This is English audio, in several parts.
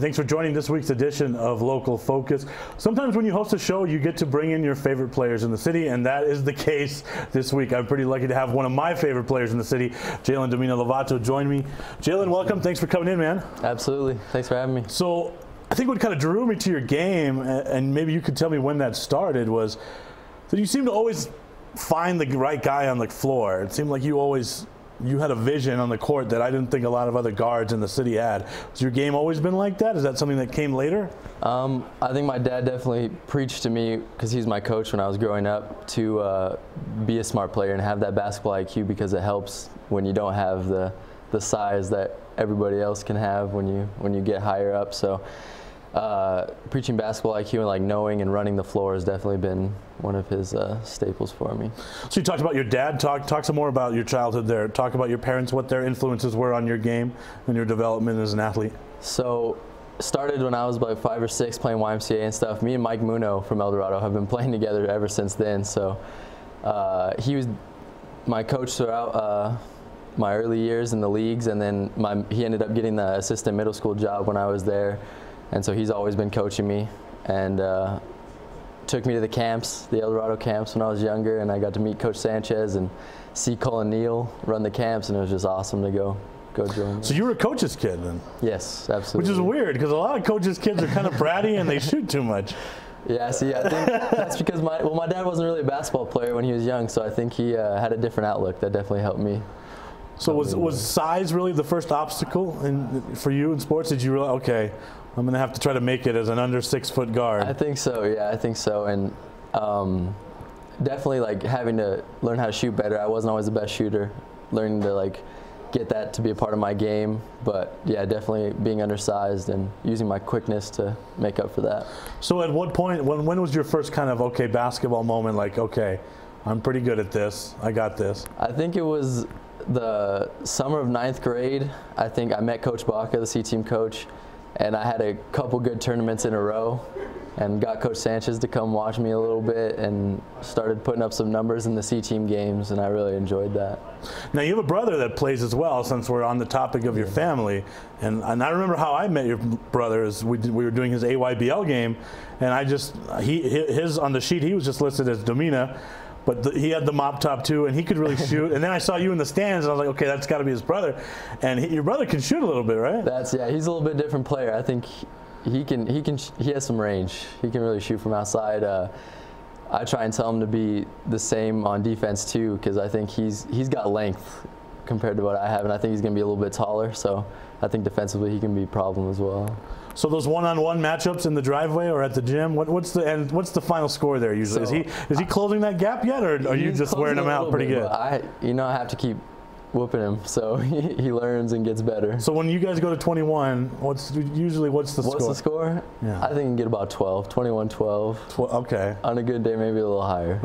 Hey, thanks for joining this week's edition of Local Focus. Sometimes when you host a show, you get to bring in your favorite players in the city, and that is the case this week. I'm pretty lucky to have one of my favorite players in the city, Jaylen Domina Lovato, join me. Jaylen, welcome. Thanks for coming in, man. Absolutely. Thanks for having me. So I think what kind of drew me to your game, and maybe you could tell me when that started, was that you seem to always find the right guy on the floor. It seemed like you had a vision on the court that I didn't think a lot of other guards in the city had. Has your game always been like that? Is that something that came later? I think my dad definitely preached to me, because he's my coach when I was growing up, to be a smart player and have that basketball IQ, because it helps when you don't have the size that everybody else can have when you get higher up. So preaching basketball IQ and like knowing and running the floor has definitely been one of his staples for me. So you talked about your dad. Talk some more about your childhood there. Talk about your parents, what their influences were on your game and your development as an athlete. So started when I was about 5 or 6 playing YMCA and stuff. Me and Mike Muno from El Dorado have been playing together ever since then. So he was my coach throughout my early years in the leagues, and then he ended up getting the assistant middle school job when I was there. And so he's always been coaching me, and took me to the camps, the El Dorado camps when I was younger, and I got to meet Coach Sanchez and see Colin Neal run the camps, and it was just awesome to go join. So you were a coach's kid then? Yes, absolutely. Which is weird, because a lot of coaches' kids are kind of bratty and they shoot too much. Yeah, see, I think that's because my dad wasn't really a basketball player when he was young, so I think he had a different outlook that definitely helped me. So was size really the first obstacle for you in sports? Did you realize, okay, I'm going to have to try to make it as an under 6-foot guard? I think so, yeah, I think so. And definitely like having to learn how to shoot better. I wasn't always the best shooter, learning to like get that to be a part of my game. But yeah, definitely being undersized and using my quickness to make up for that. So at what point, when was your first kind of, okay, basketball moment, like, okay, I'm pretty good at this, I got this? I think it was the summer of 9th grade. I think I met Coach Baca, the C-team coach, and I had a couple good tournaments in a row and got Coach Sanchez to come watch me a little bit and started putting up some numbers in the C-team games, and I really enjoyed that. Now you have a brother that plays as well, since we're on the topic of your family, and I remember how I met your brother is we were doing his AYBL game, and his on the sheet he was just listed as Domina, but he had the mop top too, and he could really shoot. And then I saw you in the stands, and I was like, okay, that's got to be his brother. And your brother can shoot a little bit, right? Yeah, he's a little bit different player. I think he has some range. He can really shoot from outside. I try and tell him to be the same on defense too, because I think he's got length compared to what I have, and I think he's going to be a little bit taller. So I think defensively he can be a problem as well. So those one-on-one matchups in the driveway or at the gym, what's the final score there usually? So is he closing that gap yet, or are you just wearing him out pretty good? I have to keep whooping him, so he learns and gets better. So when you guys go to 21, what's the score? What's the score? Yeah. I think you can get about 12, 21-12. Okay. On a good day, maybe a little higher.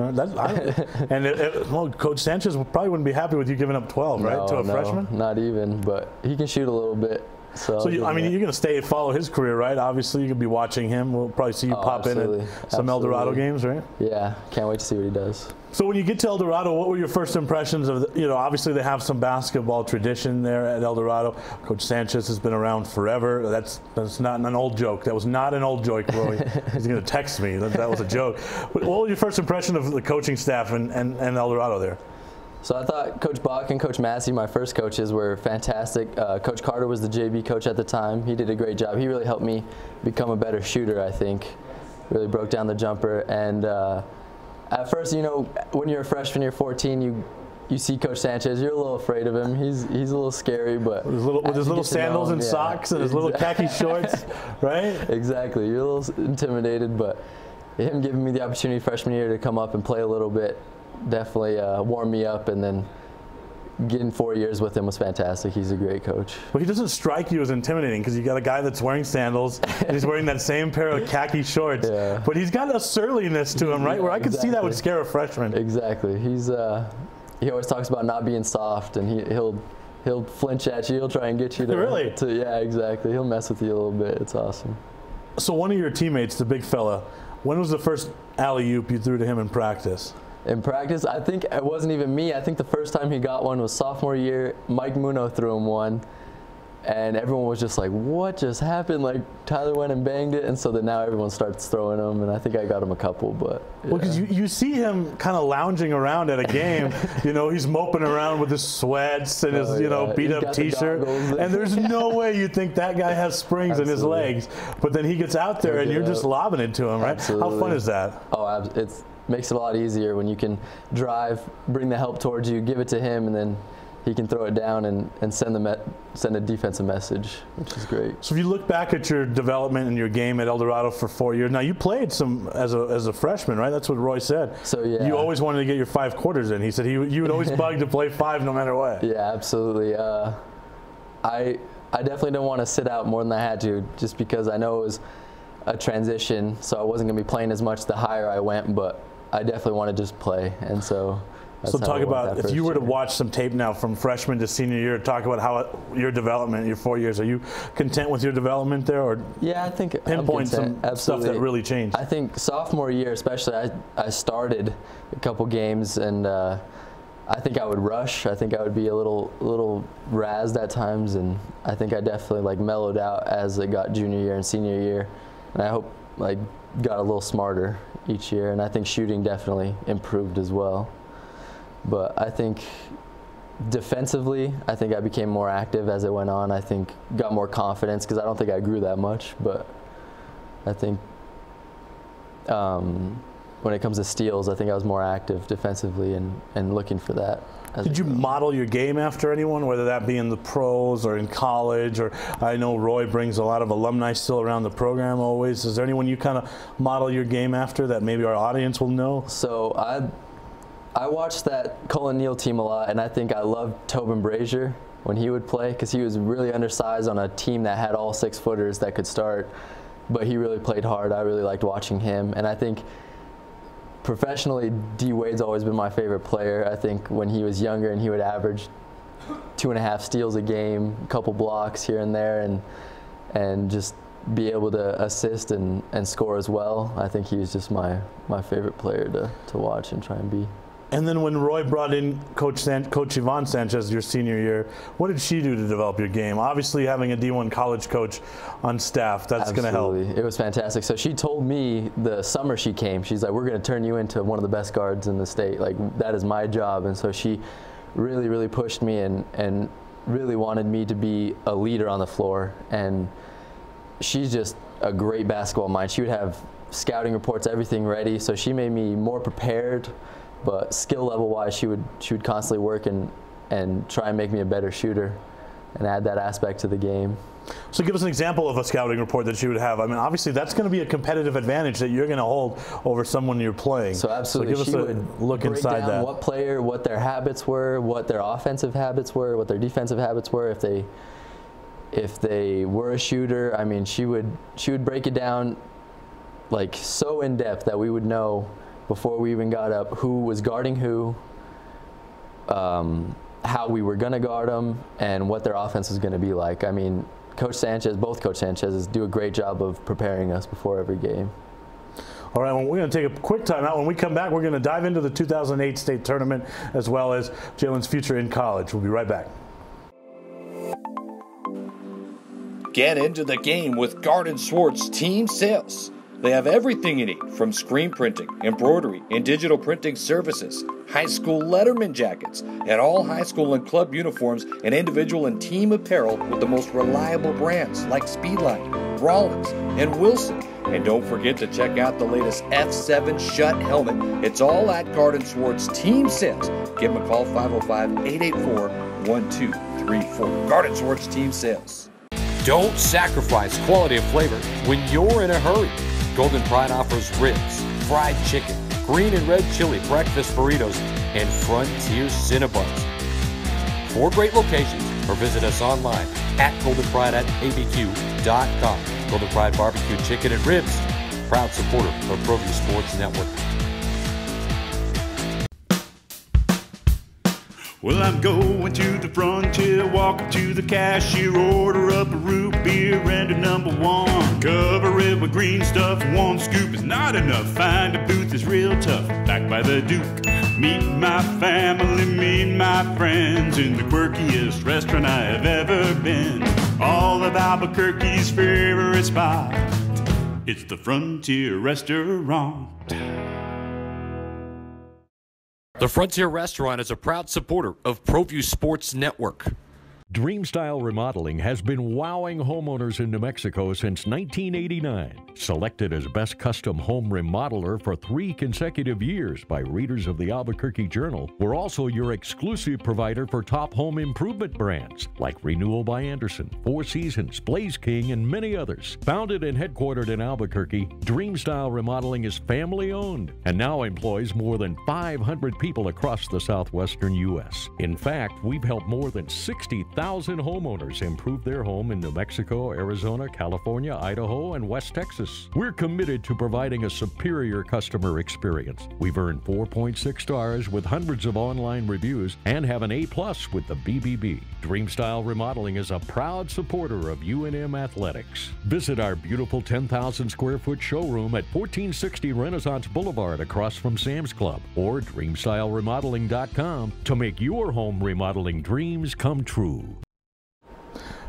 Well, Coach Sanchez probably wouldn't be happy with you giving up 12, right, to a freshman? Not even, but he can shoot a little bit. So you're going to follow his career, right? Obviously, you could be watching him. We'll probably see you pop in at some El Dorado games, right? Yeah, can't wait to see what he does. So when you get to El Dorado, what were your first impressions of, obviously they have some basketball tradition there at El Dorado. Coach Sanchez has been around forever. That's not an old joke. That was not an old joke, Roy. He's going to text me. That was a joke. What was your first impression of the coaching staff and El Dorado there? So I thought Coach Bach and Coach Massey, my first coaches, were fantastic. Coach Carter was the JV coach at the time. He did a great job. He really helped me become a better shooter, I think. Really broke down the jumper. And at first, when you're a freshman, you're 14, you see Coach Sanchez, you're a little afraid of him. He's a little scary, but with his little sandals and socks and his little khaki shorts, right? Exactly. You're a little intimidated, but him giving me the opportunity freshman year to come up and play a little bit definitely warmed me up, and then getting 4 years with him was fantastic. He's a great coach. Well, he doesn't strike you as intimidating, because you got a guy that's wearing sandals and he's wearing that same pair of khaki shorts. Yeah. But he's got a surliness to him, right? Where I could see that would scare a freshman. Exactly. He always talks about not being soft, and he'll flinch at you. He'll try and get you to really. Yeah, exactly. He'll mess with you a little bit. It's awesome. So one of your teammates, the big fella, when was the first alley-oop you threw to him in practice? In practice, I think it wasn't even me. I think the first time he got one was sophomore year. Mike Muno threw him one, And everyone was just like, what just happened? Like, Tyler went and banged it. And so then now everyone starts throwing them. And I think I got him a couple, but. Yeah. Well, because you see him kind of lounging around at a game. You know, he's moping around with his sweats and his, you know, beat up T-shirt. And there's no way you think that guy has springs in his legs. But then he gets out there and you're just lobbing it to him, right? Absolutely. How fun is that? Oh, it makes it a lot easier when you can drive, bring the help towards you, give it to him, and then he can throw it down and send a defensive message, which is great. So if you look back at your development and your game at El Dorado for 4 years, now you played some as a freshman, right? That's what Roy said. So yeah. You always wanted to get your 5 quarters in. He said you would always bug to play 5 no matter what. Yeah, absolutely. I definitely didn't want to sit out more than I had to, just because I know it was a transition, so I wasn't going to be playing as much the higher I went, but I definitely want to just play, and so. So talk about, if you were to watch some tape now from freshman to senior year, talk about how your development, your 4 years, are you content with your development there, or yeah, I think pinpoint some stuff that really changed? I think sophomore year especially, I started a couple games, and I think I would rush. I think I would be a little razzed at times, and I think I definitely like mellowed out as it got junior year and senior year, and I hope like got a little smarter each year, and I think shooting definitely improved as well. But I think defensively, I think I became more active as it went on. I think got more confidence because I don't think I grew that much. But I think when it comes to steals, I think I was more active defensively and looking for that. Did you model your game after anyone, whether that be in the pros or in college? Or I know Roy brings a lot of alumni still around the program always. Is there anyone you kind of model your game after that maybe our audience will know? So I watched that Cullen Neal team a lot, and I think I loved Tobin Brazier when he would play because he was really undersized on a team that had all 6-footers that could start, but he really played hard. I really liked watching him, and I think professionally, D. Wade's always been my favorite player. I think when he was younger and he would average 2.5 steals a game, a couple blocks here and there, and just be able to assist and score as well. I think he was just my favorite player to watch and try and be. And then when Roy brought in Coach Yvonne Sanchez your senior year, what did she do to develop your game? Obviously, having a D1 college coach on staff, that's going to help. It was fantastic. So she told me the summer she came, she's like, we're going to turn you into one of the best guards in the state. Like, that is my job. And so she really, really pushed me and really wanted me to be a leader on the floor. And she's just a great basketball mind. She would have scouting reports, everything ready. So she made me more prepared. But skill level wise, she would constantly work and try and make me a better shooter and add that aspect to the game. So give us an example of a scouting report that she would have. I mean, obviously that's going to be a competitive advantage that you're going to hold over someone you're playing. So absolutely, so give us a look inside that. What player, what their habits were, what their offensive habits were, what their defensive habits were. If they were a shooter, I mean, she would break it down like so in depth that we would know before we even got up who was guarding who, how we were going to guard them, and what their offense was going to be like. I mean, both Coach Sanchez's do a great job of preparing us before every game. All right, well, we're going to take a quick time out. When we come back, we're going to dive into the 2008 state tournament as well as Jaylen's future in college. We'll be right back. Get into the game with Garden Swartz Team Sales. They have everything you need, from screen printing, embroidery, and digital printing services, high school letterman jackets, and all high school and club uniforms, and individual and team apparel with the most reliable brands like Speedline, Rollins, and Wilson. And don't forget to check out the latest F7 Shut helmet. It's all at Garden Swartz Team Sales. Give them a call, 505-884-1234. Garden Swartz Team Sales. Don't sacrifice quality and flavor when you're in a hurry. Golden Pride offers ribs, fried chicken, green and red chili breakfast burritos, and Frontier Cinnabons. 4 great locations, or visit us online at goldenpride@abq.com. Golden Pride Barbecue Chicken and Ribs, proud supporter of Proview Sports Network. Well, I'm going to the Frontier, walk up to the cashier, order up a root beer and a #1. Cover it with green stuff, 1 scoop is not enough. Find a booth is real tough, backed by the Duke. Meet my family, meet my friends in the quirkiest restaurant I have ever been. All of Albuquerque's favorite spot. It's the Frontier Restaurant. The Frontier Restaurant is a proud supporter of Proview Sports Network. Dreamstyle Remodeling has been wowing homeowners in New Mexico since 1989. Selected as Best Custom Home Remodeler for 3 consecutive years by readers of the Albuquerque Journal, we're also your exclusive provider for top home improvement brands like Renewal by Anderson, Four Seasons, Blaze King, and many others. Founded and headquartered in Albuquerque, Dreamstyle Remodeling is family-owned and now employs more than 500 people across the southwestern U.S. In fact, we've helped more than 60,000 homeowners improve their home in New Mexico, Arizona, California, Idaho, and West Texas. We're committed to providing a superior customer experience. We've earned 4.6 stars with hundreds of online reviews and have an A+ with the BBB. Dreamstyle Remodeling is a proud supporter of UNM Athletics. Visit our beautiful 10,000 square foot showroom at 1460 Renaissance Boulevard across from Sam's Club, or dreamstyleremodeling.com to make your home remodeling dreams come true.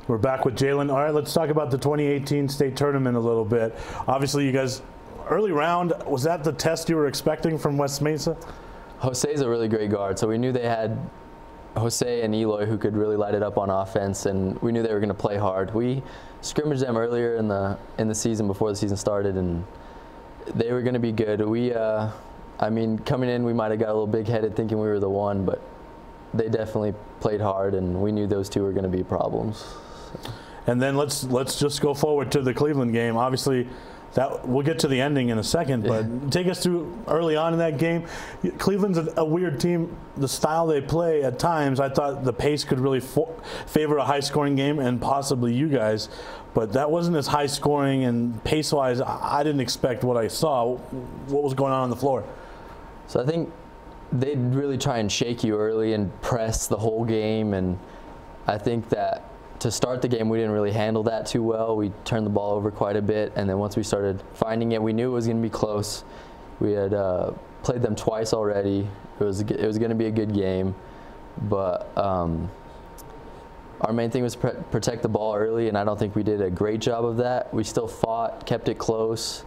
We're back with Jaylen. All right, let's talk about the 2018 state tournament a little bit. Obviously, you guys, early round, was that the test you were expecting from West Mesa? Jose's a really great guard, so we knew they had Jose and Eloy who could really light it up on offense, and we knew they were going to play hard. We scrimmaged them earlier in the season before the season started, and they were going to be good. I mean, coming in, we might have got a little big-headed thinking we were the one, but they definitely played hard, and we knew those two were going to be problems. And then let's just go forward to the Cleveland game. Obviously, that we'll get to the ending in a second, but take us through early on in that game. Cleveland's a weird team. The style they play at times, I thought the pace could really favor a high-scoring game and possibly you guys, but that wasn't as high-scoring, and pace-wise, I didn't expect what I saw. What was going on the floor? So I think they'd really try and shake you early and press the whole game, and I think that to start the game, we didn't really handle that too well. We turned the ball over quite a bit, and then once we started finding it, we knew it was going to be close. We had played them twice already. It was going to be a good game, but our main thing was protect the ball early, and I don't think we did a great job of that. We still fought, kept it close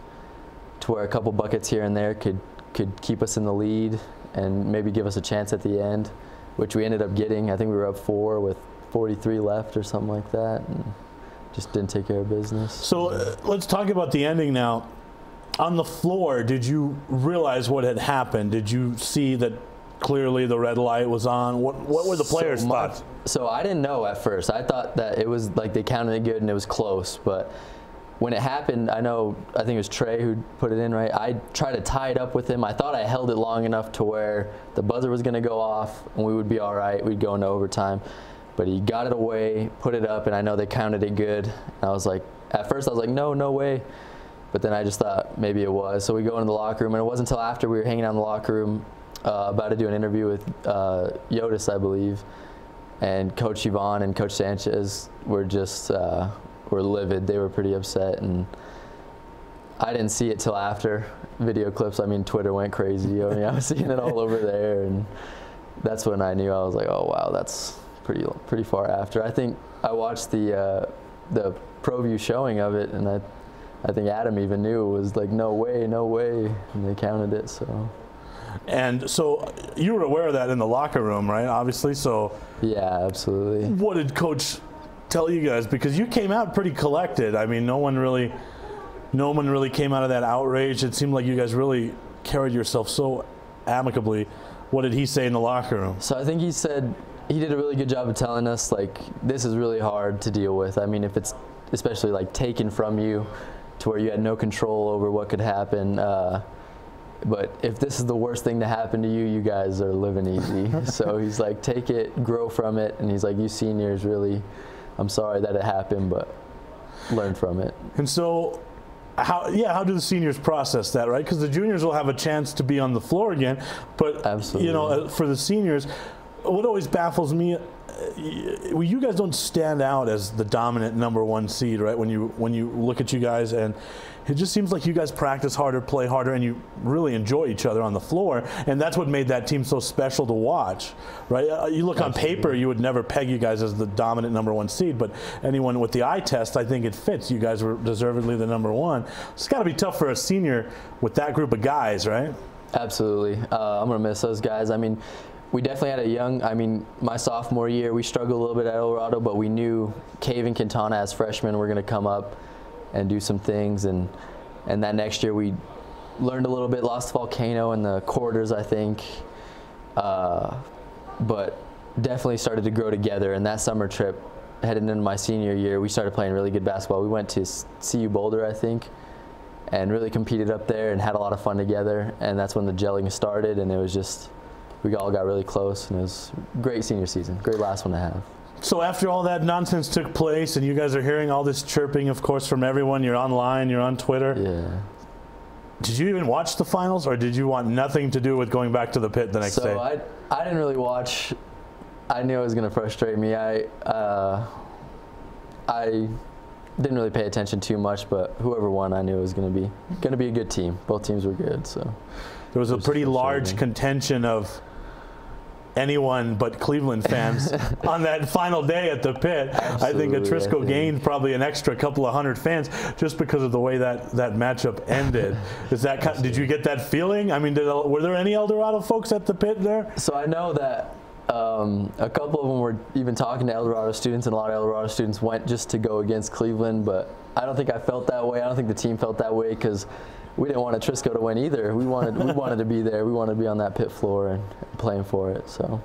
to where a couple buckets here and there could keep us in the lead and maybe give us a chance at the end, which we ended up getting. I think we were up 4 with 43 left or something like that, and just didn't take care of business. So let's talk about the ending now. On the floor, did you realize what had happened? Did you see that clearly the red light was on? What were the players' thoughts? So I didn't know at first. I thought that it was like they counted it good and it was close, but when it happened, I think it was Trey who put it in, right? I tried to tie it up with him. I thought I held it long enough to where the buzzer was going to go off and we would be all right. We'd go into overtime. But he got it away, put it up, and I know they counted it good. And I was like, at first I was like, no way. But then I just thought maybe it was. So we go into the locker room, and it wasn't until after we were hanging out in the locker room about to do an interview with Yotis, I believe. And Coach Yvonne and Coach Sanchez were just were livid. They were pretty upset, and I didn't see it till after video clips. I mean, Twitter went crazy. I mean, I was seeing it all over there, and that's when I knew. I was like, oh wow, that's pretty far after. I think I watched the Proview showing of it, and I think Adam even knew it was like no way, and they counted it. And so you were aware of that in the locker room, right? Obviously, so yeah, absolutely. What did Coach tell you guys? Because you came out pretty collected. I mean, no one really came out of that outrage. It seemed like you guys really carried yourself so amicably. What did he say in the locker room? So I think he said he did a really good job of telling us, like, this is really hard to deal with. I mean, if it's especially like taken from you to where you had no control over what could happen. But if this is the worst thing to happen to you, you guys are living easy. So he's like, take it, grow from it. And he's like, you seniors really, I'm sorry that it happened, but learn from it. And so how do the seniors process that, right? Because the juniors will have a chance to be on the floor again. But, absolutely, you know, for the seniors, what always baffles me, you guys don't stand out as the dominant #1 seed, right? When you look at you guys, and it just seems like you guys practice harder, play harder, and you really enjoy each other on the floor, and that's what made that team so special to watch, right? You look on paper, you would never peg you guys as the dominant #1 seed, but anyone with the eye test, I think it fits. You guys were deservedly the #1. It's got to be tough for a senior with that group of guys, right? Absolutely. I'm going to miss those guys. I mean, we definitely had my sophomore year, we struggled a little bit at Lovato, but we knew Cave and Quintana as freshmen were going to come up and do some things. And that next year we learned a little bit, lost Volcano in the quarters, I think. But definitely started to grow together. And that summer trip, heading into my senior year, we started playing really good basketball. We went to CU Boulder, I think, and really competed up there and had a lot of fun together. And that's when the gelling started, and it was just, we all got really close, and it was a great senior season, great last one to have. So after all that nonsense took place, and you guys are hearing all this chirping, of course, from everyone, you're online, you're on Twitter. Yeah. Did you even watch the finals, or did you want nothing to do with going back to the pit the next day? So I didn't really watch. I knew it was going to frustrate me. I didn't really pay attention too much, but whoever won, I knew it was going to be a good team. Both teams were good, so there was a pretty large contention of anyone but Cleveland fans on that final day at the pit. Absolutely, I think Atrisco gained probably an extra couple of hundred fans just because of the way that matchup ended. Is that did you get that feeling? I mean, were there any El Dorado folks at the pit there? So I know that a couple of them were even talking to El Dorado students, and a lot of El Dorado students went just to go against Cleveland, but I don't think I felt that way. I don't think the team felt that way, because we didn't want Atrisco to win either. We wanted to be there. We wanted to be on that pit floor and playing for it. So.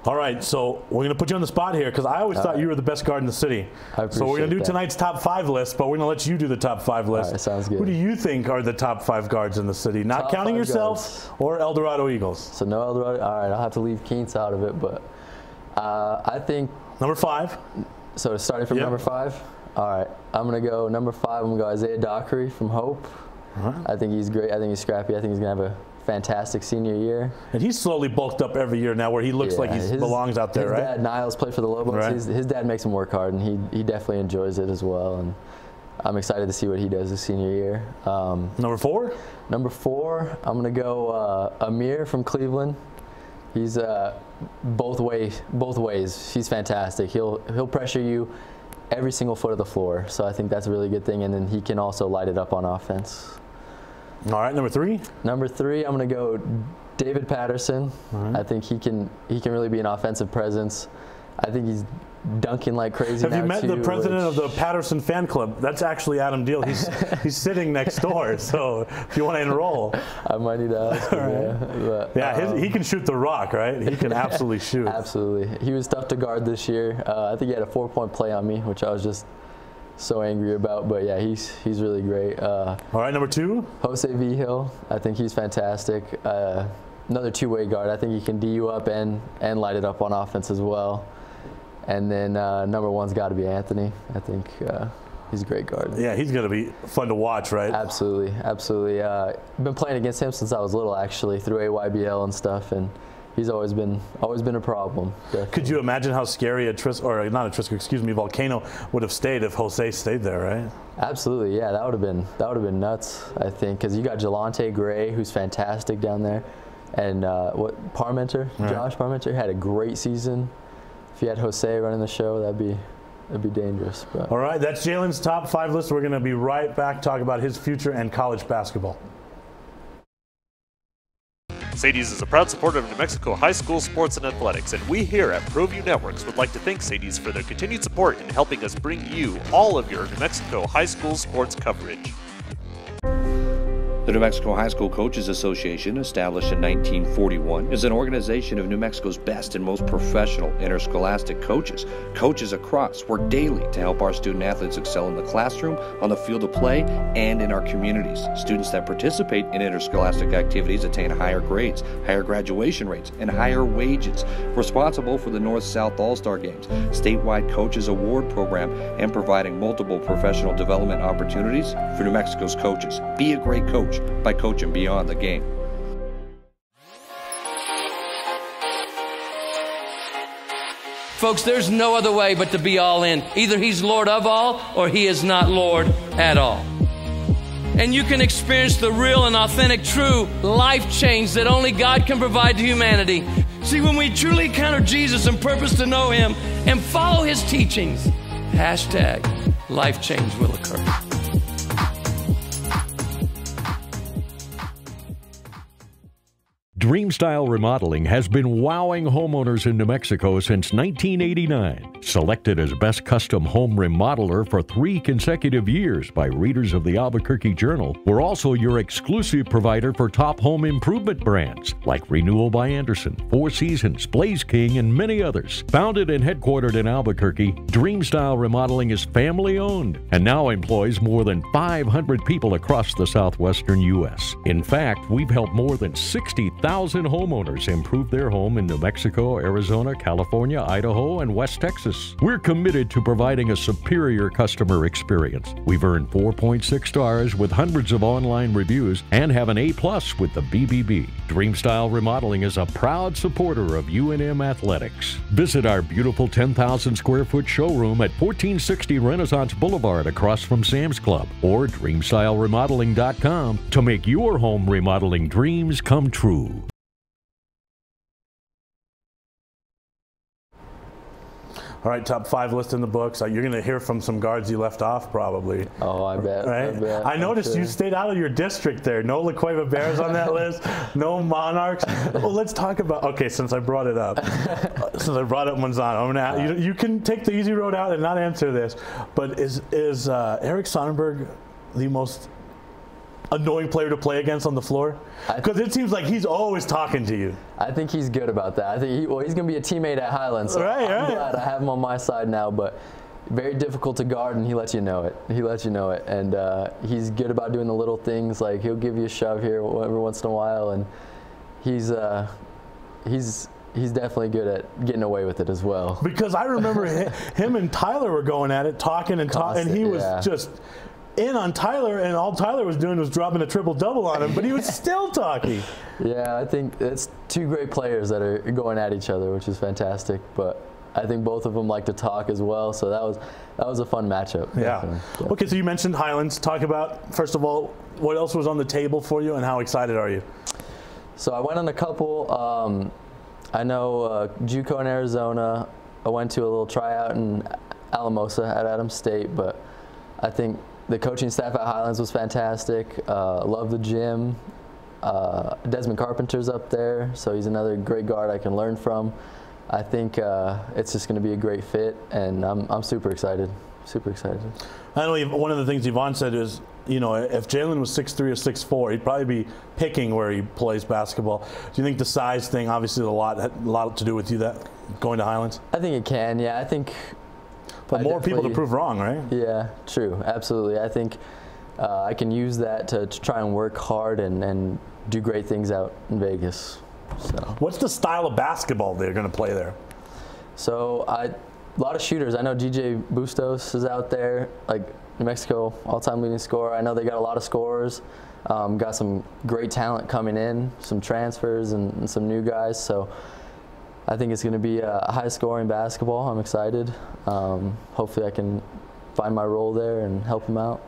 All right, so we're going to put you on the spot here, because I always thought you were the best guard in the city. So we're going to do tonight's top 5 list, but we're going to let you do the top 5 list. All right, sounds good. Who do you think are the top 5 guards in the city? Not counting yourself or El Dorado Eagles. So no El Dorado. All right, I'll have to leave Keents out of it, but I think. Number 5. So starting from number 5. All right, I'm going to go number 5. I'm going to go Isaiah Dockery from Hope. I think he's great. I think he's scrappy. I think he's going to have a fantastic senior year. And he's slowly bulked up every year now, where he looks like he belongs out there, right? His dad, Niles, played for the Lobos. Right. His dad makes him work hard, and he definitely enjoys it as well. And I'm excited to see what he does his senior year. Number 4? Number 4, I'm going to go Amir from Cleveland. He's both ways. He's fantastic. He'll pressure you every single foot of the floor. So I think that's a really good thing. And then he can also light it up on offense. All right, number 3? Number 3, I'm going to go David Patterson. I think he can really be an offensive presence. I think he's dunking like crazy. Have you met the president of the Patterson fan club? That's actually Adam Deal. He's sitting next door. So if you want to enroll, I might need to ask him. Yeah, he can shoot the rock, right? He can absolutely shoot. Absolutely. He was tough to guard this year. I think he had a 4-point play on me, which I was just so angry about, but yeah, he's really great. All right, number 2? Jose Vigil. I think he's fantastic. Another 2-way guard. I think he can D you up and light it up on offense as well. And then number 1's got to be Anthony. I think he's a great guard. Yeah, he's going to be fun to watch, right? Absolutely, absolutely. I've been playing against him since I was little, actually, through AYBL and stuff, and he's always been a problem. Definitely. Could you imagine how scary Volcano would have stayed if Jose stayed there, right? Absolutely, yeah. That would have been nuts, I think, because you got Jelante Gray, who's fantastic down there, and Parmenter, right. Josh Parmenter had a great season. If you had Jose running the show, that'd be dangerous. But. All right, that's Jaylen's top 5 list. We're going to be right back talking about his future and college basketball. Sadie's is a proud supporter of New Mexico high school sports and athletics, and we here at Proview Networks would like to thank Sadie's for their continued support in helping us bring you all of your New Mexico high school sports coverage. The New Mexico High School Coaches Association, established in 1941, is an organization of New Mexico's best and most professional interscholastic coaches. Coaches across work daily to help our student athletes excel in the classroom, on the field of play, and in our communities. Students that participate in interscholastic activities attain higher grades, higher graduation rates, and higher wages. Responsible for the North-South All-Star Games, statewide Coaches Award Program, and providing multiple professional development opportunities for New Mexico's coaches. Be a great coach by coaching beyond the game. Folks, there's no other way but to be all in. Either he's Lord of all or he is not Lord at all. And you can experience the real and authentic, true life change that only God can provide to humanity. See, when we truly encounter Jesus and purpose to know him and follow his teachings, hashtag life change will occur. Dreamstyle Remodeling has been wowing homeowners in New Mexico since 1989. Selected as Best Custom Home Remodeler for 3 consecutive years by readers of the Albuquerque Journal, we're also your exclusive provider for top home improvement brands like Renewal by Anderson, Four Seasons, Blaze King, and many others. Founded and headquartered in Albuquerque, Dreamstyle Remodeling is family-owned and now employs more than 500 people across the southwestern U.S. In fact, we've helped more than 60,000 homeowners improve their home in New Mexico, Arizona, California, Idaho, and West Texas. We're committed to providing a superior customer experience. We've earned 4.6 stars with hundreds of online reviews and have an A+ with the BBB. Dreamstyle Remodeling is a proud supporter of UNM Athletics. Visit our beautiful 10,000 square foot showroom at 1460 Renaissance Boulevard across from Sam's Club or dreamstyleremodeling.com to make your home remodeling dreams come true. All right, top 5 list in the books. You're going to hear from some guards you left off probably. Oh, I bet. Right? I bet. I noticed you stayed out of your district there. No La Cueva Bears on that list. No Monarchs. Well, let's talk about, okay, since I brought it up. Since I brought up Manzano, I'm gonna, you can take the easy road out and not answer this, but is Eric Sonnenberg the most annoying player to play against on the floor? Because it seems like he's always talking to you. I think he's good about that. I think he's going to be a teammate at Highlands. So I'm glad I have him on my side now, but very difficult to guard, and he lets you know it. He lets you know it. And he's good about doing the little things, like he'll give you a shove here every once in a while, and he's definitely good at getting away with it as well. Because I remember him and Tyler were going at it, talking and talking, and he was just in on Tyler, and all Tyler was doing was dropping a triple-double on him, but he was still talking. Yeah, I think it's 2 great players that are going at each other, which is fantastic, but I think both of them like to talk as well, so that was a fun matchup. Yeah. Okay, so you mentioned Highlands. Talk about, first of all, what else was on the table for you, and how excited are you? So I went on a couple. I know JUCO in Arizona. I went to a little tryout in Alamosa at Adams State, but I think the coaching staff at Highlands was fantastic. Love the gym. Desmond Carpenter's up there, so he's another great guard I can learn from. I think it's just going to be a great fit, and I'm super excited. Super excited. I know one of the things Yvonne said is, you know, if Jaylen was 6'3" or 6'4", he'd probably be picking where he plays basketball. Do you think the size thing obviously had a lot to do with you that going to Highlands? I think it can. Yeah, I think. But more people to prove wrong, right? Yeah, true. Absolutely. I think I can use that to try and work hard and do great things out in Vegas. So. What's the style of basketball they're going to play there? So a lot of shooters. I know DJ Bustos is out there, like New Mexico all-time leading scorer. I know they got a lot of scorers. Got some great talent coming in, some transfers and some new guys. So I think it's going to be a high-scoring basketball. I'm excited. Hopefully I can find my role there and help them out.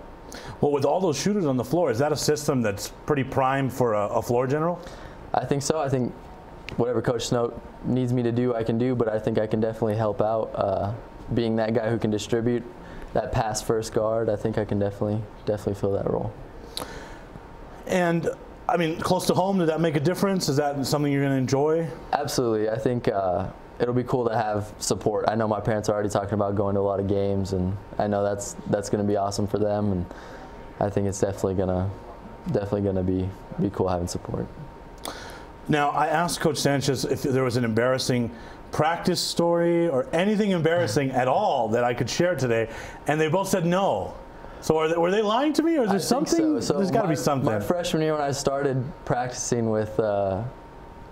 Well, with all those shooters on the floor, is that a system that's pretty prime for a floor general? I think so. I think whatever Coach Snow needs me to do, I can do, but I think I can definitely help out. Being that guy who can distribute, that pass-first guard, I think I can definitely fill that role. And I mean, close to home, did that make a difference? Is that something you're going to enjoy? Absolutely. I think it'll be cool to have support. I know my parents are already talking about going to a lot of games, and I know that's going to be awesome for them. And I think it's definitely gonna be cool having support. Now, I asked Coach Sanchez if there was an embarrassing practice story or anything embarrassing at all that I could share today, and they both said no. So were they lying to me, or is there something? So there's got to be something. My freshman year when I started practicing with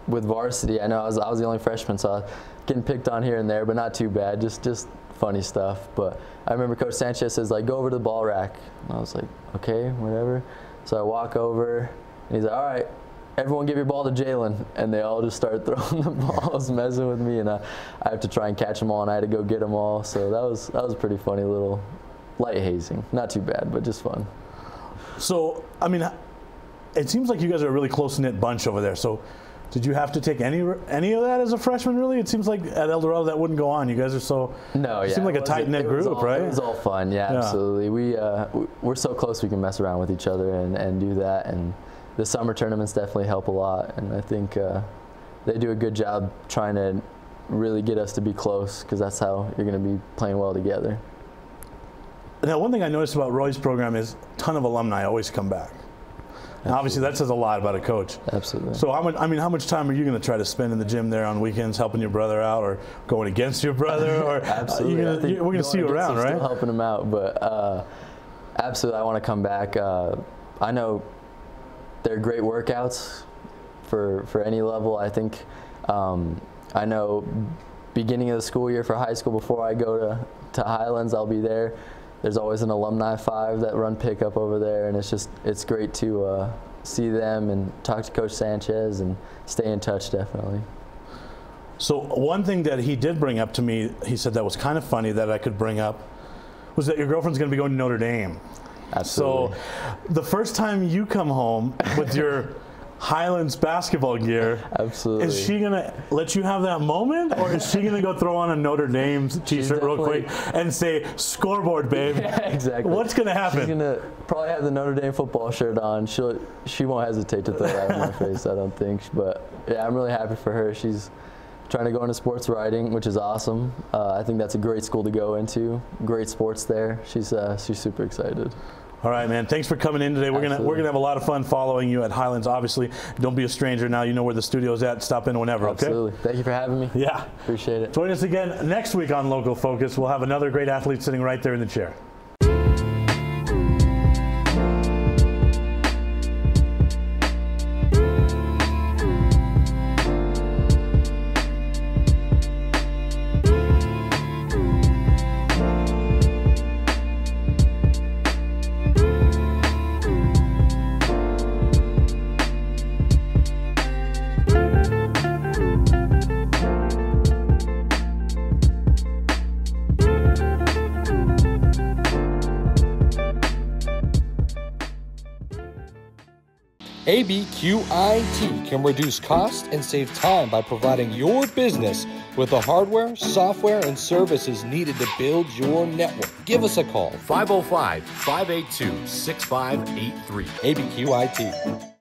varsity, I know I was the only freshman, so I was getting picked on here and there, but not too bad, just funny stuff. But I remember Coach Sanchez says, like, go over to the ball rack. And I was like, okay, whatever. So I walk over, and he's like, all right, everyone give your ball to Jaylen, and they all just started throwing the balls, messing with me, and I have to try and catch them all, and I had to go get them all. So that was a pretty funny little light hazing. Not too bad, but just fun. So, I mean, it seems like you guys are a really close-knit bunch over there. So did you have to take any of that as a freshman, really? It seems like at El Dorado that wouldn't go on. You guys are so, you seem like a tight-knit group, right? It was all fun, yeah. Absolutely. We're so close we can mess around with each other and do that. And the summer tournaments definitely help a lot. And I think they do a good job trying to really get us to be close, because that's how you're going to be playing well together. Now, one thing I noticed about Roy's program is a ton of alumni always come back. And obviously, that says a lot about a coach. Absolutely. So, how much time are you going to try to spend in the gym there on weekends, helping your brother out, or going against your brother? Or absolutely. We're going to see you around, right? Still helping him out, but absolutely, I want to come back. I know they're great workouts for any level. I think I know beginning of the school year for high school, before I go to Highlands, I'll be there. There's always an alumni 5 that run pickup over there, and it's great to see them and talk to Coach Sanchez and stay in touch, definitely. So one thing that he did bring up to me, he said that was kind of funny that I could bring up, was that your girlfriend's going to be going to Notre Dame. Absolutely. So the first time you come home with your Highlands basketball gear, absolutely, is she going to let you have that moment, or is she going to go throw on a Notre Dame t-shirt real quick and say, "Scoreboard, babe"? Yeah, exactly. What's going to happen? She's going to probably have the Notre Dame football shirt on. She won't hesitate to throw that in my face, I don't think. But yeah, I'm really happy for her. She's trying to go into sports writing, which is awesome. I think that's a great school to go into. Great sports there. She's super excited. All right, man. Thanks for coming in today. We're gonna have a lot of fun following you at Highlands. Obviously, don't be a stranger now. You know where the studio's at. Stop in whenever. Absolutely. Okay. Thank you for having me. Yeah, appreciate it. Join us again next week on Local Focus. We'll have another great athlete sitting right there in the chair. ABQIT can reduce cost and save time by providing your business with the hardware, software, and services needed to build your network. Give us a call. 505-582-6583. ABQIT.